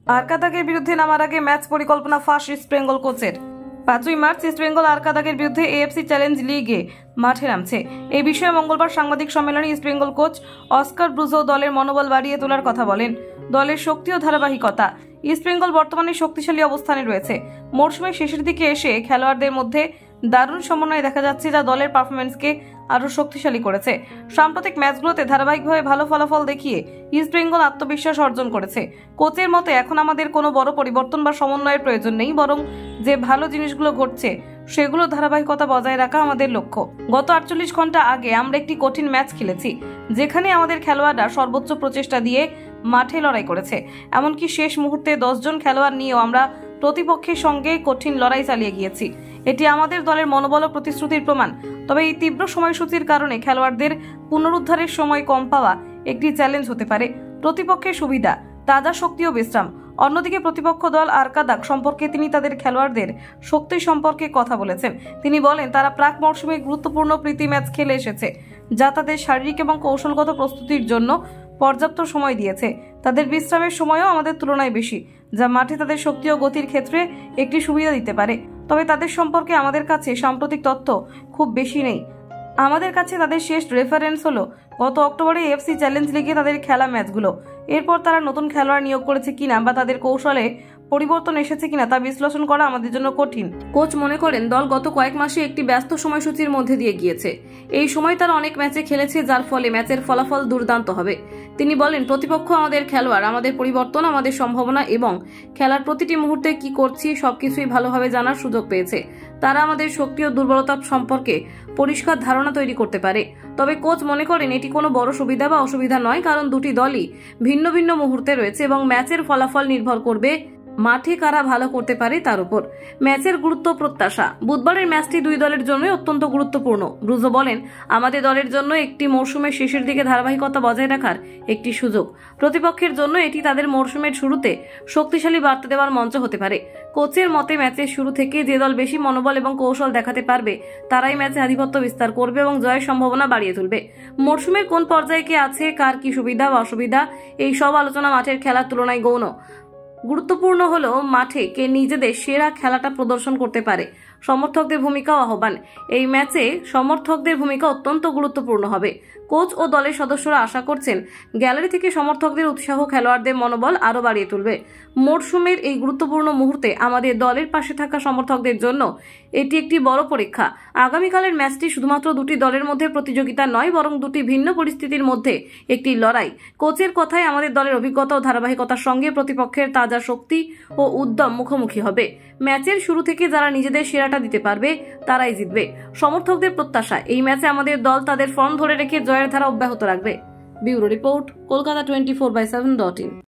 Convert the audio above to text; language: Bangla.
আরকাদাগের বিরুদ্ধে নামার আগে ম্যাচ পরিকল্পনা ফাঁস ইস্ট বেঙ্গল কোচের। 5ই মার্চ ইস্ট বেঙ্গল আরকাদাগের বিরুদ্ধে এএফসি চ্যালেঞ্জ লিগে মাঠে নামছে। এই বিষয়ে মঙ্গলবার সাংবাদিক সম্মেলনে east Bengal coach Oscar Bruzon দলের মনোবল বাড়িয়ে তোলার কথা বলেন। দলের শক্তি ও ধারাবাহিকতা। ইস্ট বেঙ্গল বর্তমানে শক্তিশালী অবস্থানে রয়েছে। মরশুমের শেষের দিকে এসে খেলোয়াড়দের মধ্যে দারুণ সমন্বয় দেখা যাচ্ছে, যা দলের পারফরম্যান্সকে আরও শক্তিশালী করেছে। সাম্প্রতিক ম্যাচগুলোতে ধারাবাহিকভাবে ভালো ফলাফল দেখিয়ে ইস্ট বেঙ্গল আত্মবিশ্বাস অর্জন করেছে। কোচের মতে এখন আমাদের কোনো বড় পরিবর্তন বা সমন্বয়ের প্রয়োজন নেই, বরং যে ভালো জিনিসগুলো ঘটছে সেগুলো ধারাবাহিকতা বজায় রাখা আমাদের লক্ষ্য। গত 48 ঘন্টা আগে আমরা একটি কঠিন ম্যাচ খেলেছি, যেখানে আমাদের খেলোয়াড়রা সর্বোচ্চ প্রচেষ্টা দিয়ে মাঠে লড়াই করেছে। এমনকি শেষ মুহূর্তে 10 জন খেলোয়াড় নিয়েও আমরা প্রতিপক্ষের সঙ্গে কঠিন লড়াই চালিয়ে গিয়েছি। এটি আমাদের দলের মনোবল ও প্রতিশ্রুতির প্রমাণ। তবে এই তীব্র সময়সূচির কারণে খেলোয়াড়দের পুনরুদ্ধারের সময় কম পাওয়া একটি চ্যালেঞ্জ হতে পারে। প্রতিপক্ষের সুবিধা, তাজা শক্তি ও বিশ্রাম। অন্যদিকে প্রতিপক্ষ দল আরকাদাগ সম্পর্কে তিনি তাদের খেলোয়াড়দের শক্তি সম্পর্কে কথা বলেছেন। তিনি বলেন, তারা প্রাক মরশুমে গুরুত্বপূর্ণ প্রীতি ম্যাচ খেলে এসেছে, যা তাদের শারীরিক এবং কৌশলগত প্রস্তুতির জন্য পর্যাপ্ত সময় দিয়েছে। তাদের বিশ্রামের সময়ও আমাদের তুলনায় বেশি, যা মাঠে তাদের শক্তি ও গতির ক্ষেত্রে একটি সুবিধা দিতে পারে। তবে তাদের সম্পর্কে আমাদের কাছে সাম্প্রতিক তথ্য খুব বেশি নেই। আমাদের কাছে তাদের শেষ রেফারেন্স হলো গত অক্টোবরে এএফসি চ্যালেঞ্জ লিগে তাদের খেলা ম্যাচগুলো। এরপর তারা নতুন খেলোয়াড় নিয়োগ করেছে কিনা বা তাদের কৌশলে পরিবর্তন এসেছে কিনা তা বিশ্লেষণ করা আমাদের জন্য কঠিন। কোচ মনে করেন, দল গত কয়েক মাসে একটি ব্যস্ত সময়সূচির মধ্যে দিয়ে গিয়েছে। এই সময় তারা অনেক ম্যাচে খেলেছে, যার ফলে ম্যাচের ফলাফল দুর্দান্ত হবে। তিনি বলেন, প্রতিপক্ষ আমাদের খেলোয়াড়, আমাদের পরিবর্তন, আমাদের সম্ভাবনা এবং খেলার প্রতিটি মুহূর্তে কি করছি সবকিছুই ভালোভাবে জানার সুযোগ পেয়েছে। তারা আমাদের শক্তি ও দুর্বলতা সম্পর্কে পরিষ্কার ধারণা তৈরি করতে পারে। তবে কোচ মনে করেন এটি কোনো বড় সুবিধা বা অসুবিধা নয়, কারণ দুটি দলই ভিন্ন ভিন্ন মুহূর্তে রয়েছে এবং ম্যাচের ফলাফল নির্ভর করবে মাঠে কারা ভালো করতে পারে তার উপর। ম্যাচের গুরুত্ব প্রত্যাশা। বুধবারের ম্যাচটি দুই দলের জন্যই অত্যন্ত গুরুত্বপূর্ণ। ব্রুজো বলেন, আমাদের দলের জন্য একটি মরশুমের শেষের দিকে ধারাবাহিকতা বজায় রাখার একটি সুযোগ। প্রতিপক্ষের জন্য এটি তাদের মরশুমের শুরুতে শক্তিশালী বার্তা দেওয়ার মঞ্চ হতে পারে। কোচের মতে, ম্যাচের শুরু থেকে যে দল বেশি মনোবল এবং কৌশল দেখাতে পারবে তারাই ম্যাচে আধিপত্য বিস্তার করবে এবং জয়ের সম্ভাবনা বাড়িয়ে তুলবে। মরশুমের কোন পর্যায়ে কে আছে, কার কি সুবিধা বা অসুবিধা, এই সব আলোচনা মাঠের খেলার তুলনায় গৌণ। গুরুত্বপূর্ণ হলো মাঠে কে নিজেদের সেরা খেলাটা প্রদর্শন করতে পারে। সমর্থকদের ভূমিকা ও আহ্বান। এই ম্যাচে সমর্থকদের ভূমিকা অত্যন্ত গুরুত্বপূর্ণ হবে। কোচ ও দলের সদস্যরা আশা করছেন গ্যালারি থেকে সমর্থকদের উৎসাহ খেলোয়াড়দের মনোবল আরও বাড়িয়ে তুলবে। মরশুমের এই গুরুত্বপূর্ণ মুহূর্তে আমাদের দলের পাশে থাকা সমর্থকদের জন্য এটি একটি বড় পরীক্ষা। আগামীকালের ম্যাচটি শুধুমাত্র দুটি দলের মধ্যে প্রতিযোগিতা নয়, বরং দুটি ভিন্ন পরিস্থিতির মধ্যে একটি লড়াই। কোচের কথায়, আমাদের দলের অভিজ্ঞতা ও ধারাবাহিকতার সঙ্গে প্রতিপক্ষের তাজা শক্তি ও উদ্যম মুখোমুখি হবে। ম্যাচের শুরু থেকে যারা নিজেদের সেরাটা দিতে পারবে তারাই জিতবে। সমর্থকদের প্রত্যাশা, এই ম্যাচে আমাদের দল তাদের ফর্ম ধরে রেখে জয়ের ধারা অব্যাহত রাখবে। Bureau report, Kolkata 24/7.in।